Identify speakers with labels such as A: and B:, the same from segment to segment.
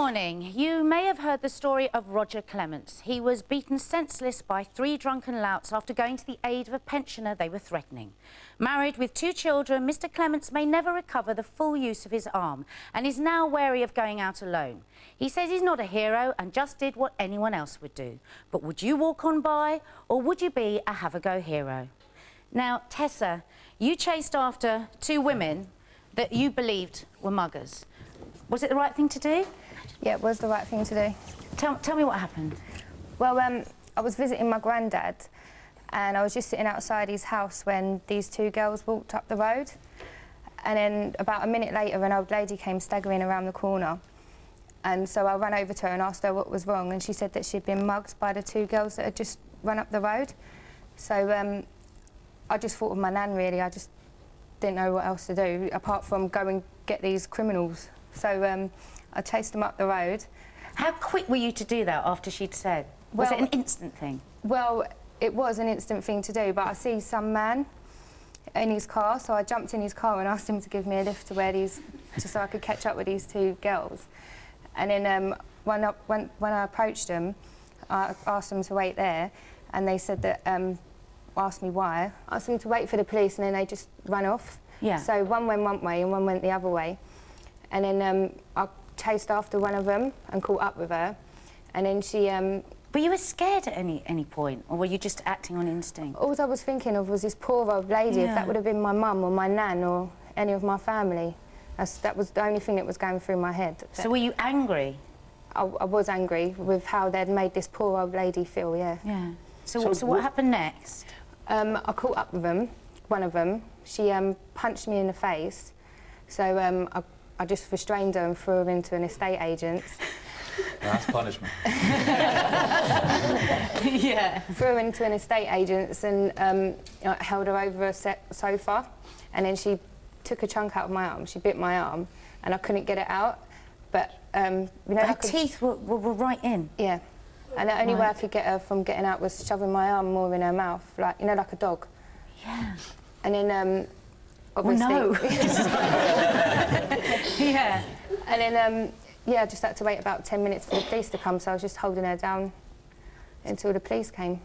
A: morning. You may have heard the story of Roger Clements. He was beaten senseless by 3 drunken louts after going to the aid of a pensioner they were threatening. Married with 2 children, Mr. Clements may never recover the full use of his arm and is now wary of going out alone. He says he's not a hero and just did what anyone else would do. But would you walk on by, or would you be a have-a-go hero? Now, Tessa, you chased after 2 women that you believed were muggers. Was it the right thing to do?
B: Yeah, it was the right thing to do.
A: Tell me what happened.
B: Well, I was visiting my granddad and I was just sitting outside his house when these 2 girls walked up the road. And then about a minute later, an old lady came staggering around the corner. And so I ran over to her and asked her what was wrong, and she said that she'd been mugged by the 2 girls that had just run up the road. So I just thought of my nan, really. I just didn't know what else to do, apart from go and get these criminals. So I chased them up the road.
A: How quick were you to do that after she'd said? Was it an instant thing?
B: Well, it was an instant thing to do, but I see some man in his car, so I jumped in his car and asked him to give me a lift to where these, just so I could catch up with these 2 girls. And then when I approached them, I asked them to wait there, and they said that, asked me why. I asked them to wait for the police, and then they just ran off.
A: Yeah.
B: So one went one way and one went the other way. And then I chased after one of them and caught up with her. And then she...
A: But you were scared at any point, or were you just acting on instinct?
B: All I was thinking of was this poor old lady.
A: Yeah.
B: If that would have been my mum or my nan or any of my family. That was the only thing that was going through my head.
A: So were you angry?
B: I was angry with how they'd made this poor old lady feel, yeah.
A: Yeah. So what happened next?
B: I caught up with them, one of them. She punched me in the face. So I just restrained her and threw her into an estate agent's.
C: That's punishment.
B: Yeah. Threw her into an estate agent's and held her over a sofa, and then she took a chunk out of my arm. She bit my arm, and I couldn't get it out. But you know,
A: her teeth were right in.
B: Yeah. And the only way I could get her from getting out was shoving my arm more in her mouth, like, you know, like a dog.
A: Yeah.
B: And then obviously.
A: Oh, no. Yeah.
B: And then yeah, I just had to wait about 10 minutes for the police to come, so I was just holding her down until the police came.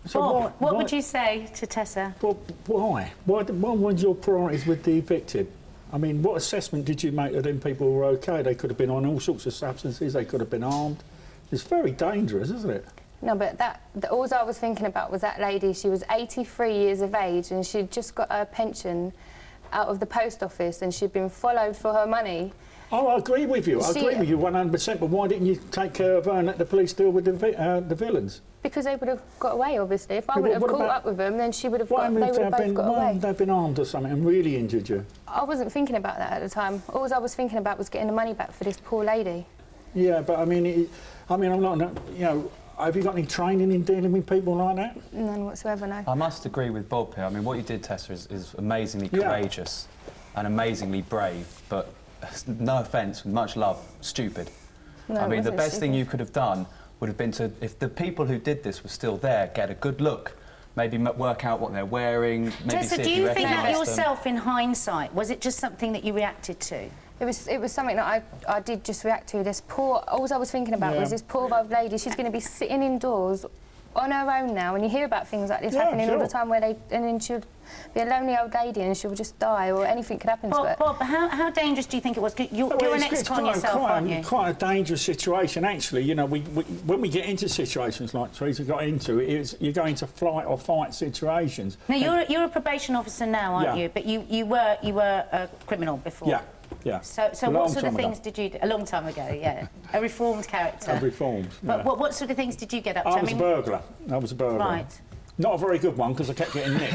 A: So Bob, what would you say to Tessa?
D: Well, why? What was your priorities with the victim? I mean, what assessment did you make of them people who were OK? They could have been on all sorts of substances, they could have been armed. It's very dangerous, isn't it?
B: No, but all I was thinking about was that lady. She was 83 years of age and she'd just got her pension out of the post office and she'd been followed for her money.
D: Oh, I agree with you. I agree with you 100%. But why didn't you take care of her and let the police deal with the villains?
B: Because they would have got away, obviously. If I would have caught up with them, then she would have got, they would have both got away.
D: They've been armed or something and really injured you?
B: I wasn't thinking about that at the time. All I was thinking about was getting the money back for this poor lady.
D: Yeah, but I mean, I'm not, you know, have you got any training in dealing with people like that?
B: None whatsoever, no.
C: I must agree with Bob here. I mean, what you did, Tessa, is amazingly courageous and amazingly brave, but no offence, with much love, stupid.
B: No,
C: I mean, the best
B: stupid.
C: thing you could have done would have been to, if the people who did this were still there, get a good look, maybe work out what they're wearing, maybe
A: Tessa,
C: see if
A: do you think that
C: recognise
A: yourself in hindsight? Was it just something that you reacted to?
B: It was something that I did just react to. This poor... All I was thinking about was this poor old lady. She's going to be sitting indoors on her own now, and you hear about things like this happening all the time where and then she'll be a lonely old lady and she'll just die, or anything could happen to her.
A: Bob, how dangerous do you think it was? You're an ex-con yourself, aren't you?
D: Quite a dangerous situation, actually. You know, when we get into situations like Teresa got into, you're going to flight or fight situations.
A: Now, you're a probation officer now, aren't you? But you were a criminal before.
D: Yeah. Yeah.
A: So what sort of things did you do? A long time ago, yeah. A reformed character.
D: A reformed, yeah.
A: But what sort of things did you get up to?
D: I was a burglar. I was a burglar.
A: Right.
D: Not a very good one, because I kept getting nicked.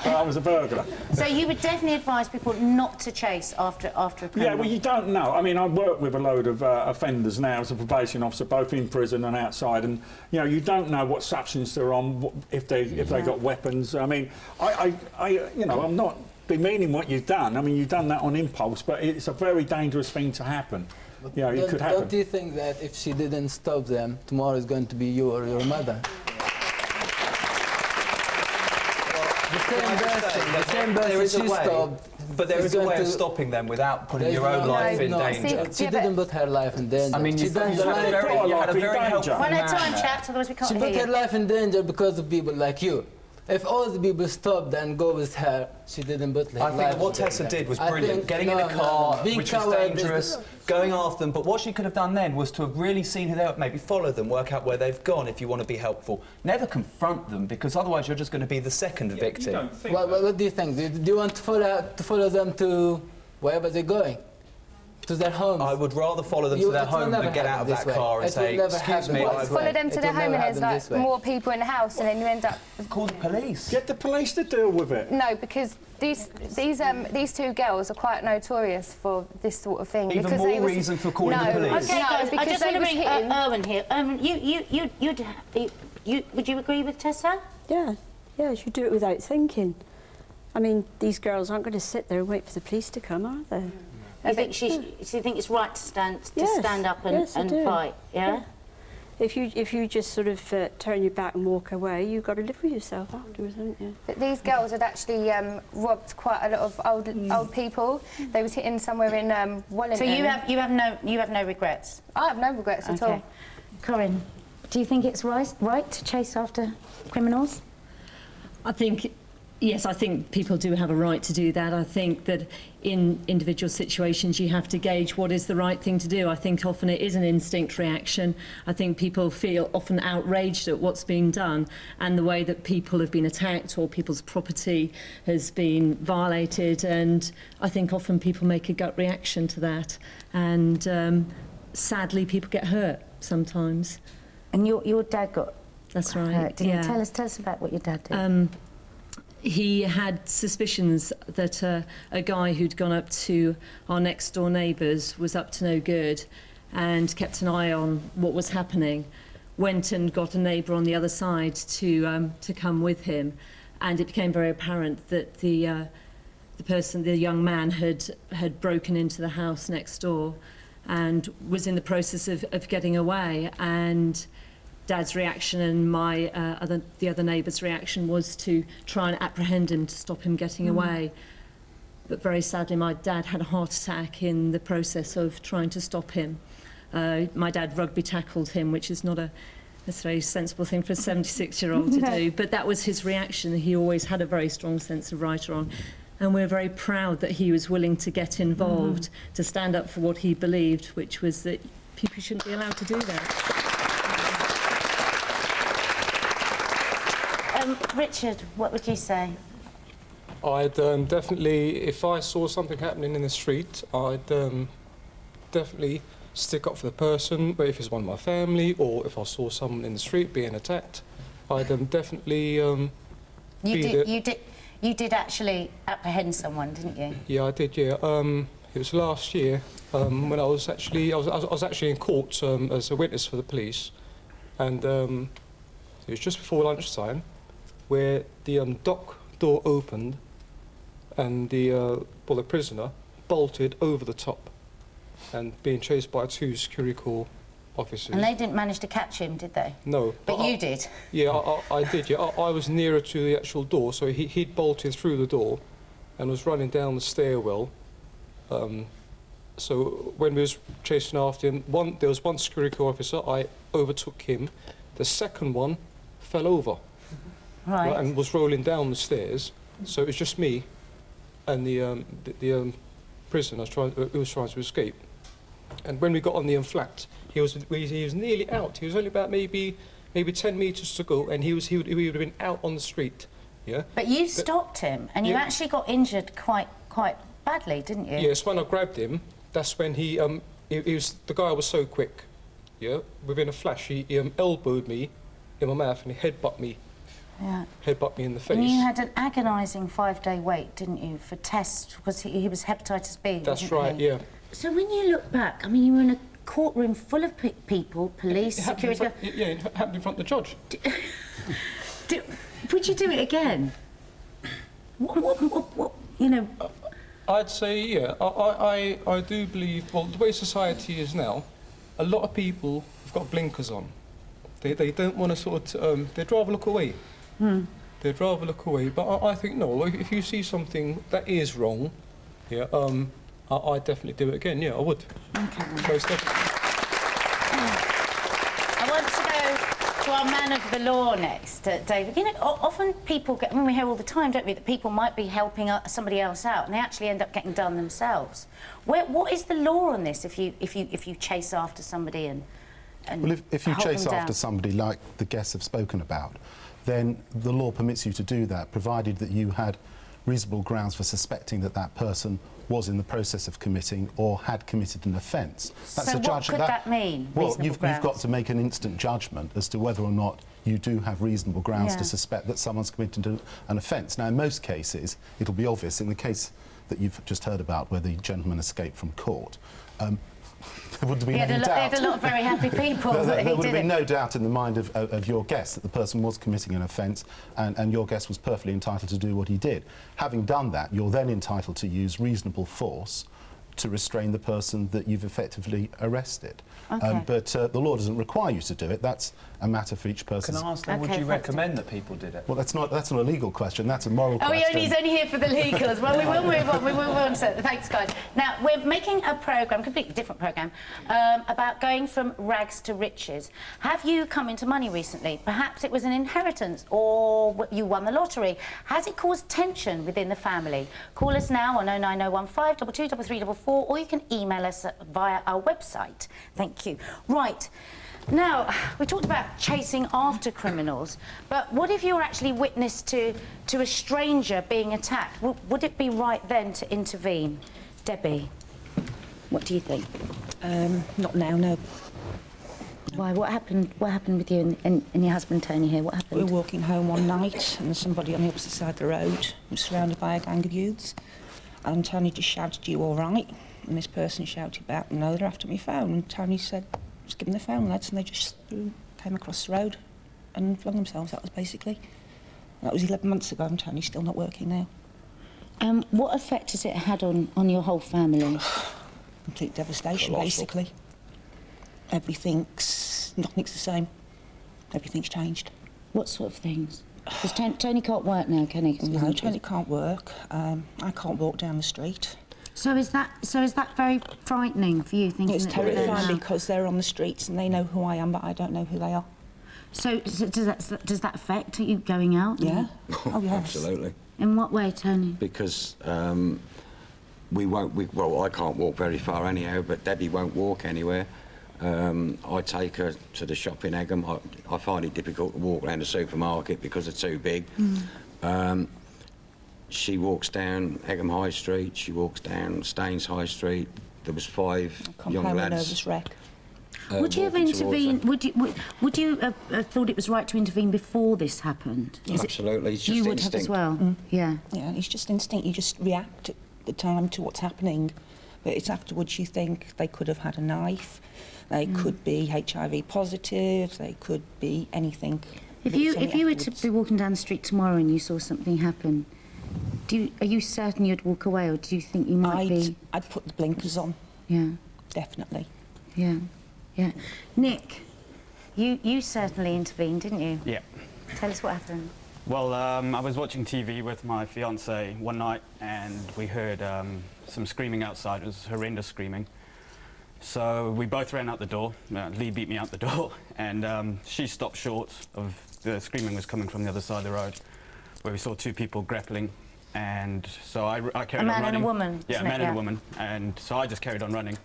D: But I was a burglar.
A: So you would definitely advise people not to chase after a criminal?
D: Yeah, well, you don't know. I mean, I work with a load of offenders now as a probation officer, both in prison and outside, and, you know, you don't know what substance they're on, if they got weapons. I mean, you know, I'm not demeaning what you've done. I mean, you've done that on impulse, but it's a very dangerous thing to happen.
E: But
D: you know, it could happen.
E: Don't you think that if she didn't stop them, tomorrow is going to be you or your mother? The same
C: there
E: person
C: is a
E: she
C: way,
E: stopped.
C: but there is a
E: going
C: way of
E: to-
C: stopping them without putting
E: There's
C: your own
E: no-
C: life in
B: no.
C: danger.
B: See,
E: She didn't put her life in danger.
C: I mean,
E: she
C: you
E: done the
C: had
E: right
C: a very,
D: Put her
C: you had a
D: life in
C: very
D: danger.
C: helpful
A: One at a
C: man
A: time,
C: there.
A: chaps, otherwise we can't
E: She
A: hear
E: put her
A: you.
E: life in danger because of people like you. If all the people stopped and go with her, she didn't put her
C: I
E: life
C: think what
E: in
C: Tessa
E: danger.
C: did was
E: I
C: brilliant.
E: think-
C: Getting in
E: no,
C: a car,
E: no. Being
C: which was
E: coward is-
C: dangerous, going after them. But what she could have done then was to have really seen who they are, maybe follow them, work out where they've gone if you want to be helpful. Never confront them, because otherwise you're just going to be the second victim.
E: What do you think? Do you want to follow them to wherever they're going? To their homes?
C: I would rather follow them to their
E: It will
C: home
E: never
C: than get out of
E: happen
C: that
E: this way.
C: car and
E: It will
C: say,
E: never
C: excuse
E: happen
C: me,
E: this
C: I've
E: way.
B: Follow them to
E: It
B: their
E: will
B: home
E: never
B: and there's
E: happen
B: like
E: this way.
B: more people in the house and then you end up...
C: call the police.
D: Get the police to deal with it.
B: No, because these two girls are quite notorious for this sort of thing.
C: Even
B: because
C: more
B: they was-
C: reason for calling
B: no,
C: the police.
A: Okay,
B: No,
A: guys, I
B: because
A: just
B: they
A: want to
B: was
A: bring
B: hitting...
A: Erwin here. Would you agree with Tessa?
F: Yeah, yeah, you should do it without thinking. I mean, these girls aren't going to sit there and wait for the police to come, are they?
A: You think so you think it's right to
F: Yes,
A: stand up and,
F: yes, I
A: and
F: do.
A: fight? Yeah.
F: If you just sort of turn your back and walk away, you've got to live with yourself afterwards, haven't you?
B: But these girls had actually robbed quite a lot of old people. They was hitting somewhere in Wellington.
A: So you have no regrets.
B: I have no regrets at all.
A: Corinne, do you think it's right to chase after criminals?
G: I think, yes, I think people do have a right to do that. I think that in individual situations you have to gauge what is the right thing to do. I think often it is an instinct reaction. I think people feel often outraged at what's being done and the way that people have been attacked or people's property has been violated, and I think often people make a gut reaction to that, and sadly people get hurt sometimes.
A: And your dad got
G: That's right.
A: hurt, didn't
G: yeah.
A: you? Tell us about what your dad did.
G: He had suspicions that a guy who'd gone up to our next door neighbours was up to no good and kept an eye on what was happening. Went and got a neighbour on the other side to come with him, and it became very apparent that the young man had broken into the house next door and was in the process of getting away. And Dad's reaction and the other neighbour's reaction was to try and apprehend him to stop him getting away. But very sadly, my dad had a heart attack in the process of trying to stop him. My dad rugby tackled him, which is not a very sensible thing for a 76-year-old to do. But that was his reaction. He always had a very strong sense of right or wrong. And we're very proud that he was willing to get involved, to stand up for what he believed, which was that people shouldn't be allowed to do that.
A: Richard, what would you say?
H: I'd definitely, if I saw something happening in the street, I'd definitely stick up for the person, but if it's one of my family or if I saw someone in the street being attacked, I'd definitely
A: You did actually apprehend someone, didn't you?
H: Yeah, I did, yeah. It was last year when I was actually in court as a witness for the police, and it was just before lunchtime where the dock door opened and the prisoner bolted over the top and being chased by two security corps officers.
A: And they didn't manage to catch him, did they?
H: No.
A: But you did.
H: Yeah, I did, yeah. I was nearer to the actual door, so he'd bolted through the door and was running down the stairwell. So when we was chasing after him, there was one security corps officer, I overtook him. The second one fell over.
A: Right.
H: And was rolling down the stairs. So it was just me and the prisoner who was trying to escape. And when we got on the flat, he was nearly out. He was only about maybe 10 metres to go, and he would have been out on the street. Yeah.
A: But you stopped him, and you
H: Yeah.
A: actually got injured quite badly, didn't you?
H: Yes, when I grabbed him, that's when he was, the guy was so quick. Yeah. Within a flash, he elbowed me in my mouth and he headbutted me.
A: Yeah.
H: Headbutt me in the face.
A: And you had an agonising 5-day wait, didn't you, for tests, because he was hepatitis B,
H: That's
A: wasn't
H: right,
A: he?
H: yeah.
A: So when you look back, I mean, you were in a courtroom full of people, police,
H: It happened
A: security...
H: it happened in front of the judge.
A: Would you do it again? What, you know...
H: I'd say, yeah. I do believe, well, the way society is now, a lot of people have got blinkers on. They don't want to they'd rather look away. they'd rather look away. But I think, no, if you see something that is wrong, yeah, I'd definitely do it again, yeah, I would.
A: Okay.
H: Most definitely.
A: I want to go to our man of the law next, David. You know, often people get, I mean, we hear all the time, don't we, that people might be helping somebody else out and they actually end up getting done themselves. What is the law on this if you chase after somebody and
I: well, if you
A: hold
I: chase
A: them
I: after
A: down?
I: somebody like the guests have spoken about, then the law permits you to do that, provided that you had reasonable grounds for suspecting that that person was in the process of committing or had committed an offence.
A: So what could that mean,
I: Well,
A: reasonable
I: you've got
A: grounds?
I: to make an instant judgment as to whether or not you do have reasonable grounds
A: Yeah.
I: to suspect that someone's committed an offence. Now, in most cases, it'll be obvious. In the case that you've just heard about, where the gentleman escaped from court, there wouldn't have been
A: He
I: any doubt.
A: had a lot of very happy people that
I: There
A: he
I: would
A: did
I: have been
A: it.
I: no doubt in the mind of your guest that the person was committing an offence, and your guest was perfectly entitled to do what he did. Having done that, you're then entitled to use reasonable force to restrain the person that you've effectively arrested.
A: Okay.
I: But the law doesn't require you to do it. That's a matter for each person.
C: Can I ask then, would
A: Okay,
C: you
A: thanks,
C: recommend that people did it?
I: Well, that's not a legal question. That's a moral
A: Oh,
I: question.
A: he's only here for the legals. Well, we will move on. We will move on. So, thanks, guys. Now, we're making a programme, completely different programme, about going from rags to riches. Have you come into money recently? Perhaps it was an inheritance or you won the lottery. Has it caused tension within the family? Call us now on 09015 223344 or you can email us via our website. Thank you. Right. Now, we talked about chasing after criminals, but what if you were actually witness to a stranger being attacked? Would it be right then to intervene? Debbie, what do you think?
J: Not now, no.
A: Why? What happened with you and your husband Tony here? What
J: We were
A: happened?
J: walking home one night and somebody on the opposite side of the road was surrounded by a gang of youths. And Tony just shouted, "You all right?" And this person shouted back, "No, they're after my phone." And Tony said, "Just give them the phone, lads." And they just came across the road and flung themselves. That was basically. That was 11 months ago and Tony's still not working now.
A: What effect has it had on your whole family?
J: Complete devastation, basically. Nothing's the same. Everything's changed.
A: What sort of things? Because Tony can't work now, can he? 'Cause
J: No,
A: he's-
J: Tony can't work. I can't walk down the street.
A: So is that very frightening for you? Thinking
J: It's
A: that you're there
J: terrifying
A: now?
J: because they're on the streets and they know who I am, but I don't know who they are.
A: So does that affect you going out?
J: Yeah. Oh, yes.
K: Absolutely.
A: In what way, Tony?
K: Because I can't walk very far anyhow, but Debbie won't walk anywhere. I take her to the shop in Egham. I find it difficult to walk around the supermarket because it's too big. She walks down Egham High Street, she walks down Staines High Street. There was 5
J: Come
K: young
J: home with a
K: lads.
J: nervous wreck.
A: Would you have
K: walking towards
A: intervened?
K: her.
A: Would you have thought it was right to intervene before this happened? Is it-
K: Absolutely, it's just
A: You would
K: instinct.
A: have as well. Yeah.
J: Yeah, it's just instinct. You just react at the time to what's happening. But it's afterwards you think they could have had a knife, they could be HIV positive, they could be anything.
A: If
J: But it's only
A: you were to
J: afterwards.
A: be walking down the street tomorrow and you saw something happen, are you certain you'd walk away, or do you think you might be?
J: I'd put the blinkers on,
A: Yeah.
J: definitely.
A: Yeah. Yeah. Nick, you certainly intervened, didn't you?
L: Yeah.
A: Tell us what happened.
L: Well, I was watching TV with my fiance one night and we heard some screaming outside. It was horrendous screaming. So we both ran out the door. Lee beat me out the door and she stopped short of the screaming was coming from the other side of the road where we saw 2 people grappling. And so I carried on running.
A: A man and a woman,
L: Yeah, a
A: isn't it?
L: man and
A: Yeah.
L: a woman. And so I just carried on running,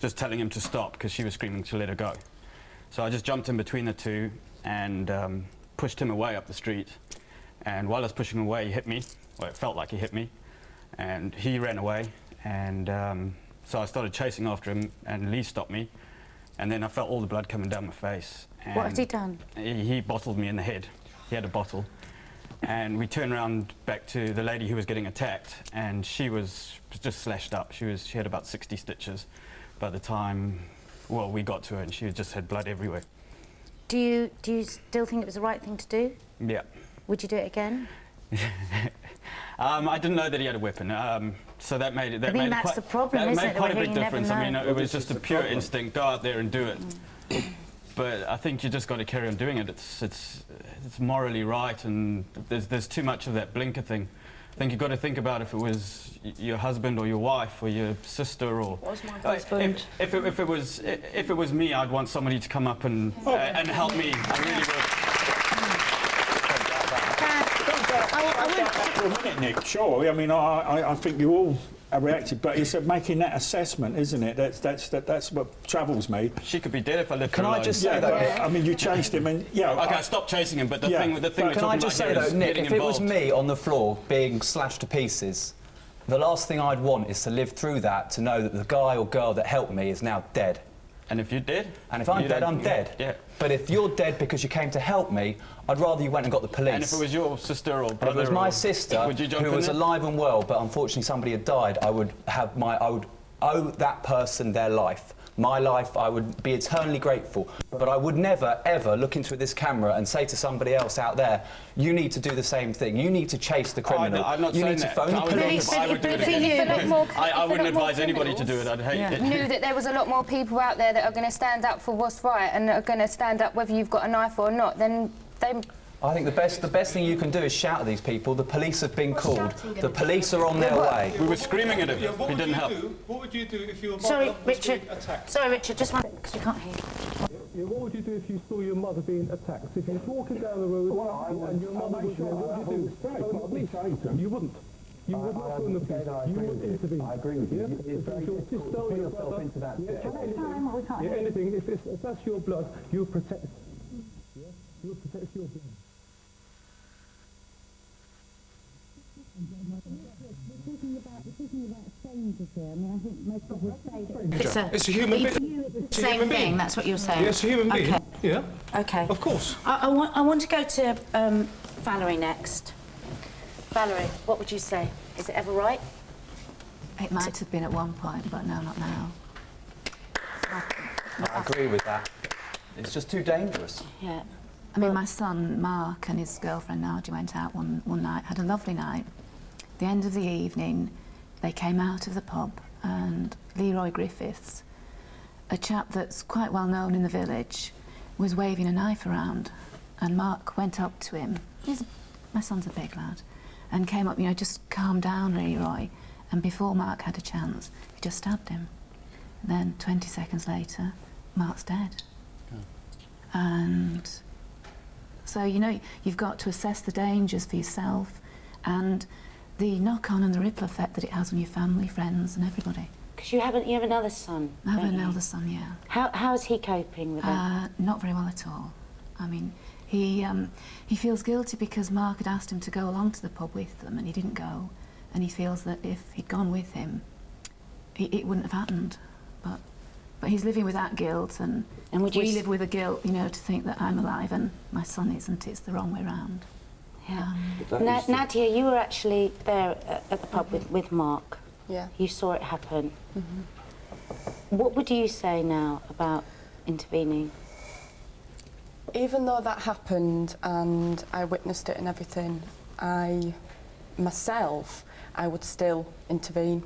L: just telling him to stop because she was screaming to let her go. So I just jumped in between the 2 and pushed him away up the street. And while I was pushing him away, he hit me. Well, it felt like he hit me. And he ran away. And so I started chasing after him, and Lee stopped me. And then I felt all the blood coming down my face. And
A: What had he done?
L: He bottled me in the head. He had a bottle. And we turned around back to the lady who was getting attacked, and she was just slashed up. She had about 60 stitches by the time, well, we got to her, and she just had blood everywhere.
A: Do you still think it was the right thing to do?
L: Yeah.
A: Would you do it again?
L: I didn't know that he had a weapon, so that made it.
A: I think that's the problem,
L: that
A: isn't
L: made
A: it?
L: quite a
A: Where
L: big
A: you never
L: difference. I mean,
A: know.
L: it was just a pure instinct. Go out there and do it. But I think you just got to carry on doing it. It's morally right, and there's too much of that blinker thing. I think you've got to think about if it was your husband or your wife or your sister or.
J: Was my husband.
L: If it was me, I'd want somebody to come up and help me. I really would.
D: For a minute, Nick. Sure. I mean, I think you all reacted, but it's making that assessment, isn't it? That's what troubles me.
L: She could be dead if I left her
C: Can I
L: alone.
C: just say that?
D: I mean, you chased him, and yeah.
L: Okay, I stopped chasing him, but the thing we're
C: Can
L: talking
C: I just say
L: about
C: though,
L: here is
C: Nick,
L: getting
C: if it was
L: involved.
C: me on the floor being slashed to pieces, the last thing I'd want is to live through that, to know that the guy or girl that helped me is now dead.
L: And if you're dead?
C: And if I'm dead, I'm dead.
L: Yeah.
C: But if you're dead because you came to help me, I'd rather you went and got the police.
L: And if it was your sister or
C: If
L: brother,
C: it was my
L: or-
C: sister,
L: would you jump
C: who
L: in
C: was
L: there?
C: alive and well, but unfortunately somebody had died, I would owe that person their life. My life, I would be eternally grateful. But I would never, ever look into this camera and say to somebody else out there, you need to do the same thing. You need to chase the criminal.
L: I'm not
C: you
L: saying
C: need to
L: that.
C: phone the
L: I would
C: police.
L: I would do it
B: But
L: again.
B: if a lot more-
L: I
B: if a
L: wouldn't
B: lot more
L: advise anybody to do it.
B: criminals
L: I'd hate it.
B: knew that there was a lot more people out there that are going to stand up for what's right and are going to stand up whether you've got a knife or not, then they...
C: I think the best thing you can do is shout at these people. The police have been called. The police are on their way.
L: We were screaming at him. He didn't help.
H: What would you do if your
A: Sorry, Richard. Sorry, Richard, just one because we can't hear you.
H: Yeah, what would you do if you saw your mother being attacked? If you was walking down the road and your mother was there, what would you do? Phone the police? You wouldn't. You would not phone the police. You would intervene. I agree with you. If it's your sister or your brother, anything. If that's your blood, you'll protect. Yeah, you'll protect your blood. It's a human being.
A: Same thing, that's what you're saying.
H: Yes, a human being.
A: Okay.
H: Yeah,
A: Okay.
H: of course.
A: I want to go to Valerie next. Valerie, what would you say? Is it ever right?
M: It might have been at one point, but no, not now.
C: I agree with that. It's just too dangerous.
A: Yeah.
M: I mean, my son, Mark, and his girlfriend, Nadia, went out one night, had a lovely night. The end of the evening, they came out of the pub, and Leroy Griffiths, a chap that's quite well known in the village, was waving a knife around, and Mark went up to him. My son's a big lad, and came up, just calm down, Leroy. And before Mark had a chance, he just stabbed him. And then 20 seconds later, Mark's dead. And so, you've got to assess the dangers for yourself and the knock-on and the ripple effect that it has on your family, friends and everybody.
A: Because you have another son.
M: I have
A: don't
M: an
A: you?
M: elder son, yeah.
A: How is he coping with it?
M: Not very well at all. I mean, he feels guilty because Mark had asked him to go along to the pub with them and he didn't go. And he feels that if he'd gone with him, it wouldn't have happened. But he's living with that guilt, and we live with the guilt, to think that I'm alive and my son isn't. It's the wrong way round.
A: Yeah. Nadia, you were actually there at the pub with Mark.
B: Yeah.
A: You saw it happen. What would you say now about intervening?
N: Even though that happened and I witnessed it and everything, I would still intervene.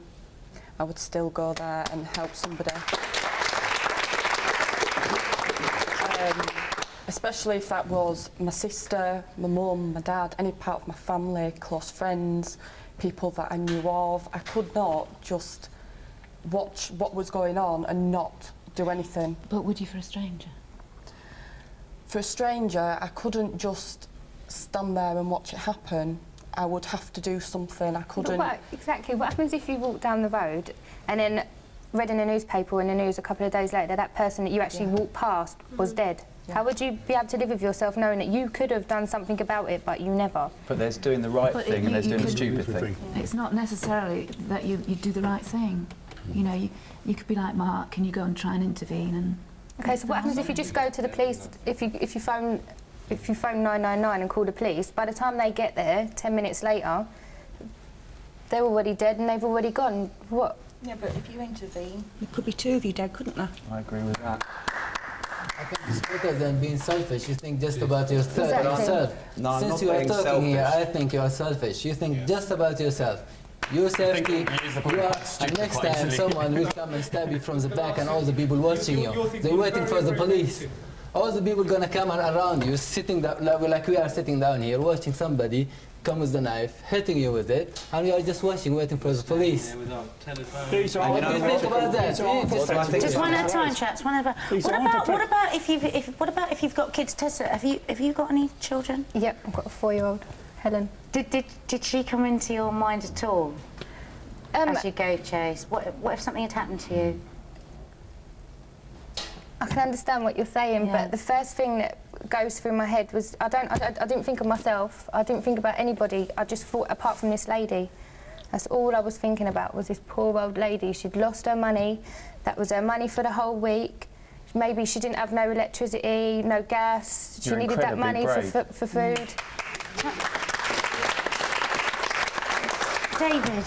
N: I would still go there and help somebody. Especially if that was my sister, my mum, my dad, any part of my family, close friends, people that I knew of. I could not just watch what was going on and not do anything.
M: But would you for a stranger?
N: For a stranger, I couldn't just stand there and watch it happen. I would have to do something. I couldn't...
B: Exactly. What happens if you walk down the road and then read in a newspaper or in the news a couple of days later that person that you actually walked past was dead? Yeah. How would you be able to live with yourself knowing that you could have done something about it, but you never?
C: But there's doing the right thing and there's doing the stupid thing.
M: It's not necessarily that you do the right thing. You could be like Mark and you go and try and intervene and...
B: Okay, so what happens if you just go to the police, if you phone 999 and call the police, by the time they get there, 10 minutes later, they're already dead and they've already gone. What?
J: Yeah, but if you intervene, there could be two of you dead, couldn't there?
C: I agree with that.
E: I think it's better than being selfish. You think just about yourself.
C: No, I'm
E: Since
C: not
E: you are
C: being
E: talking
C: selfish.
E: here, I think you are selfish. You think just about yourself. Your safety, and next time someone will come and stab you from the back and all the people watching you, they're waiting for the police. all the people gonna come around you, sitting down, like we are sitting down here, watching somebody come with the knife, hitting you with it, and we are just watching, waiting for the police.
D: These are
E: what do you think about that?
A: Just one at a time, chaps. One at a time. What about if you've got kids, Tessa? Have you got any children?
B: Yep, I've got a 4-year-old, Helen.
A: Did she come into your mind at all as you gave chase? What if something had happened to you?
B: I can understand what you're saying, but the first thing that goes through my head was I didn't think of myself. I didn't think about anybody. I just thought, apart from this lady, that's all I was thinking about was this poor old lady. She'd lost her money. That was her money for the whole week. Maybe she didn't have no electricity, no gas. She needed that money for food.
A: David,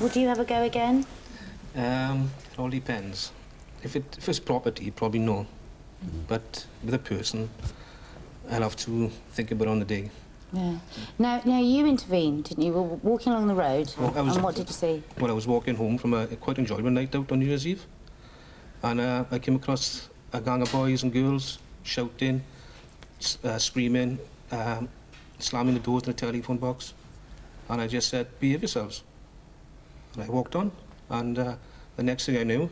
A: would you have a go again?
O: It all depends. If it's property, probably no. But with a person, I'll have to think about it on the day.
A: Yeah. Now you intervened, didn't you? You were walking along the road, and what did you see?
O: Well, I was walking home from a quite enjoyable night out on New Year's Eve, and I came across a gang of boys and girls shouting, screaming, slamming the doors in the telephone box, and I just said, "Behave yourselves." And I walked on, and the next thing I knew,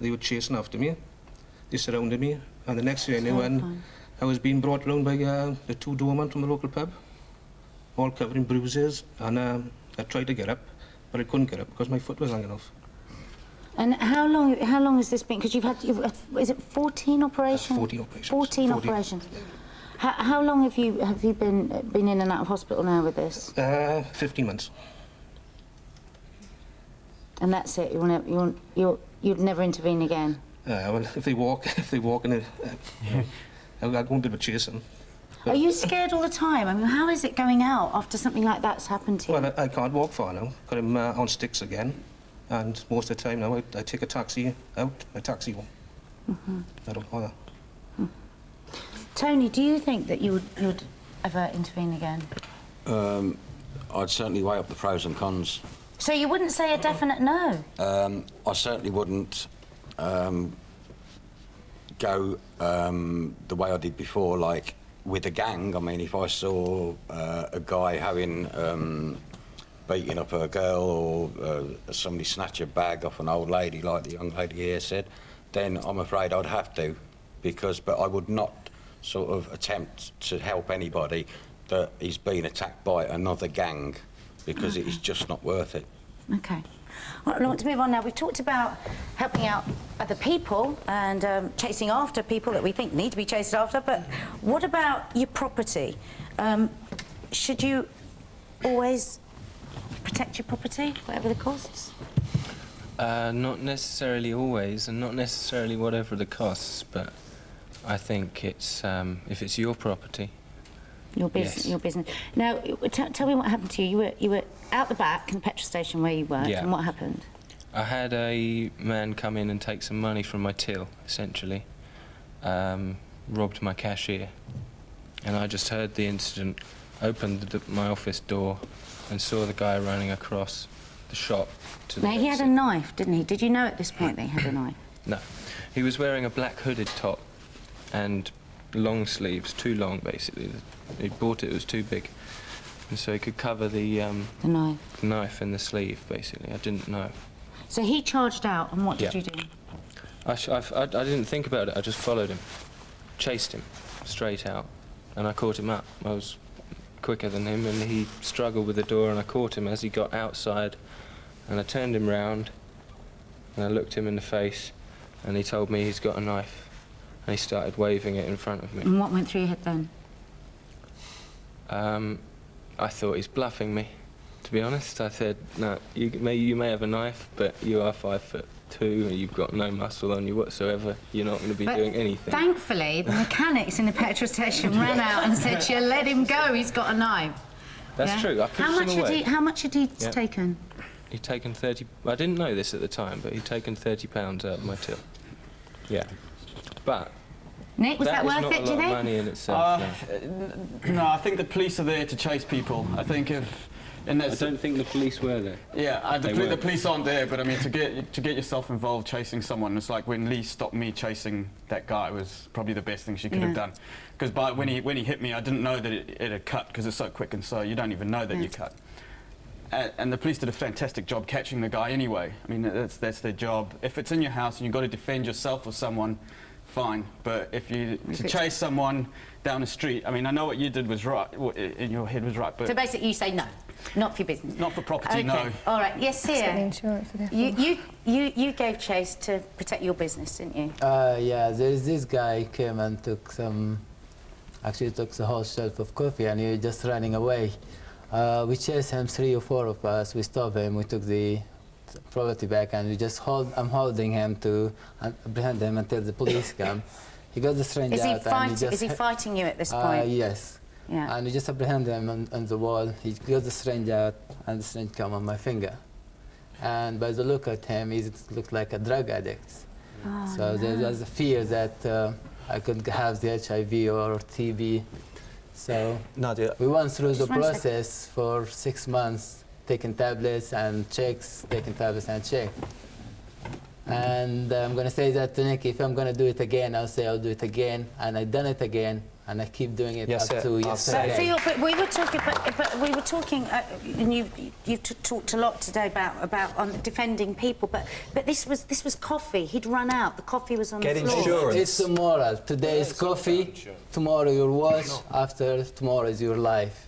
O: they were chasing after me. They surrounded me, and the next thing I knew, I was being brought around by the 2 doormen from the local pub, all covered in bruises, and I tried to get up, but I couldn't get up because my foot was hanging off.
A: And how long has this been? Because you've had, is it 14 operations?
O: 14 operations.
A: 14 operations. How long have you been in and out of hospital now with this?
O: 15 months.
A: And that's it. You'd never intervene again.
O: Well, if they walk in it, I'll go a bit of a chasing.
A: Are you scared all the time? I mean, how is it going out after something like that's happened to you?
O: Well, I can't walk far now. Got him on sticks again, and most of the time now I take a taxi out, my taxi home. I don't bother.
A: Tony, do you think that you'd ever intervene again?
K: I'd certainly weigh up the pros and cons.
A: So you wouldn't say a definite no?
K: I certainly wouldn't go the way I did before, like with a gang. I mean, if I saw a guy having beating up a girl or somebody snatch a bag off an old lady, like the young lady here said, then I'm afraid I'd have to, but I would not sort of attempt to help anybody that is being attacked by another gang, because it is just not worth it.
A: Okay. Well, I want to move on now. We've talked about helping out other people and chasing after people that we think need to be chased after, but what about your property? Should you always protect your property, whatever the costs?
P: Not necessarily always, and not necessarily whatever the costs, but I think it's if it's your property.
A: Your business.
P: Yes.
A: Your business. Now, tell me what happened to you. You were out the back in the petrol station where you worked,
P: Yeah.
A: and what happened?
P: I had a man come in and take some money from my till, essentially. Robbed my cashier. And I just heard the incident, opened my office door and saw the guy running across the shop to the
A: Now, he had
P: exit.
A: a knife, didn't he? Did you know at this point that he had a knife?
P: No. He was wearing a black hooded top and long sleeves, too long basically. He bought it was too big. And so he could cover the knife in the sleeve, basically. I didn't know.
A: So he charged out, and what did
P: Yeah.
A: you do?
P: I didn't think about it, I just followed him. Chased him straight out. And I caught him up. I was quicker than him, and he struggled with the door, and I caught him as he got outside. And I turned him round, and I looked him in the face, and he told me he's got a knife. And he started waving it in front of me.
A: And what went through your head then?
P: I thought he's bluffing me, to be honest. I said, no, you may have a knife, but you are 5'2", and you've got no muscle on you whatsoever. You're not going to be doing anything.
A: Thankfully, the mechanics in the petrol station ran out and said to you, let him go, he's got a knife.
P: That's true, I pushed him away.
A: How much had he taken?
P: He'd taken 30... I didn't know this at the time, but he'd taken £30 out of my till. Yeah. But...
A: Nick, was that worth it, do you
P: That is not a lot of
A: think?
P: money in itself, no.
L: No, I think the police are there to chase people. I think if And
P: I don't think the police were there.
L: Yeah,
P: They
L: the
P: weren't.
L: police aren't there, but I mean, to get yourself involved chasing someone, it's like when Lee stopped me chasing that guy was probably the best thing she could have done. Because when he hit me, I didn't know that it had cut, because it's so quick and so you don't even know that you cut. And the police did a fantastic job catching the guy anyway. I mean, that's their job. If it's in your house and you've got to defend yourself or someone, fine. But if you chase someone down the street, I mean, I know what you did was right, what in your head was right, but
A: So basically you say no, not for your business.
L: not for property,
A: Okay.
L: no.
A: All right, yes,
B: That's what the
A: Sia.
B: insurance are there for.
A: You gave chase to protect your business, didn't you?
E: Yeah, there's this guy came and took the whole shelf of coffee, and he was just running away. We chased him, 3 or 4 of us. We stopped him. We took the property back, and I'm holding him to apprehend him until the police come. He got the stranger
A: Is he
E: out, and
A: is he fighting you at this point?
E: Yes.
A: Yeah.
E: And we just apprehend him on the wall. He got the stranger out, and the stranger come on my finger. And by the look at him, he looked like a drug addict.
A: Oh,
E: So there was a fear that I could have the HIV or TB. So
C: Nadia,
E: we went through the
A: Just 1 second.
E: process for 6 months, taking tablets and checks, taking tablets and check. And I'm going to say that to Nick, if I'm going to do it again, I'll say I'll do it again. And I've done it again, and I keep doing it
C: Yes,
E: up to
C: I'll
E: yesterday.
C: say-
A: But we were talking, and you talked a lot today about defending people. But this was coffee. He'd run out. The coffee was on
C: Get
A: the floor.
C: insurance.
E: It's the moral. Today is coffee, tomorrow your watch, after tomorrow is your life.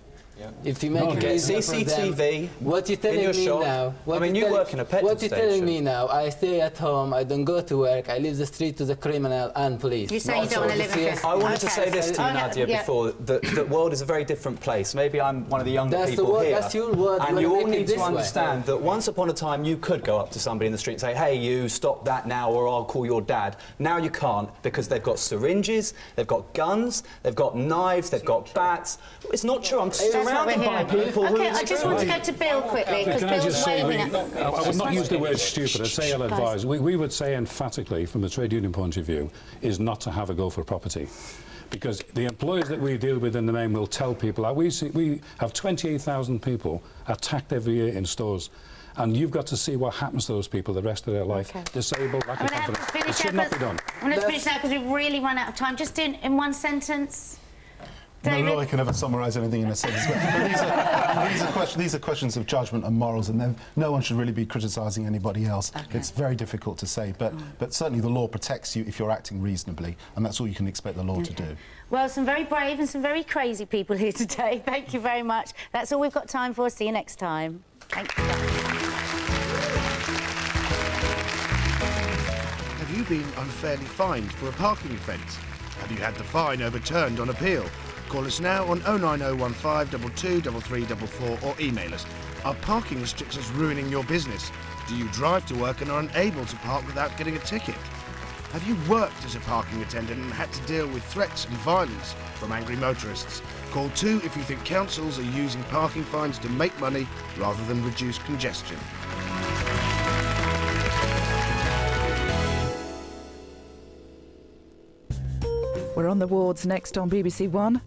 E: If you make
C: No,
E: it
C: get
E: easier for them,
C: CCTV
E: what you're
C: in
E: telling
C: your
E: me
C: shop.
E: now?
C: I mean, you work in a petrol
E: What you're telling
C: station.
E: me now? I stay at home. I don't go to work. I leave the street to the criminal and police.
A: You say
E: Not
A: you don't want to
E: so
A: live in
E: serious.
C: I wanted to
A: Okay.
C: say this to you,
A: Okay,
C: Nadia,
A: yeah.
C: before. The world is a very different place. Maybe I'm one of the younger
E: That's the
C: people
E: world-
C: here.
E: that's your world.
C: And
E: We're
C: you all
E: making
C: need
E: this
C: to
E: way.
C: understand that once upon a time you could go up to somebody in the street and say, hey, you, stop that now or I'll call your dad. Now you can't because they've got syringes, they've got guns, they've got knives, they've got bats. It's not true. I'm
A: That's what we're
C: surrounded by
A: hearing.
C: people who...
A: Okay, I just want to go to Bill quickly, because
Q: Can I
A: Bill's
Q: just say,
A: waving at...
Q: I would not use the word stupid. I'd say
A: Guys.
Q: ill-advised. We would say emphatically, from the trade union point of view, is not to have a go for property. Because the employers that we deal with in the main will tell people, we have 28,000 people attacked every year in stores. And you've got to see what happens to those people the rest of their life.
A: Okay.
Q: Disabled, lack
A: I'm
Q: of
A: going to have to
Q: confidence. It
A: finish
Q: should
A: now
Q: not be done.
A: I'm going to finish now because we've really run out of time. Just in 1 sentence. David?
I: No, I can never summarise anything in a sentence. But these are questions of judgment and morals, and no one should really be criticising anybody else.
A: Okay.
I: It's very difficult to say, but certainly the law protects you if you're acting reasonably, and that's all you can expect the law to do.
A: Well, some very brave and some very crazy people here today. Thank you very much. That's all we've got time for. See you next time. Thank you.
R: Have you been unfairly fined for a parking offence? Have you had the fine overturned on appeal? Call us now on 09015 22 3344 or email us. Are parking restrictions ruining your business? Do you drive to work and are unable to park without getting a ticket? Have you worked as a parking attendant and had to deal with threats and violence from angry motorists? Call 2 if you think councils are using parking fines to make money rather than reduce congestion.
S: We're on the wards next on BBC One.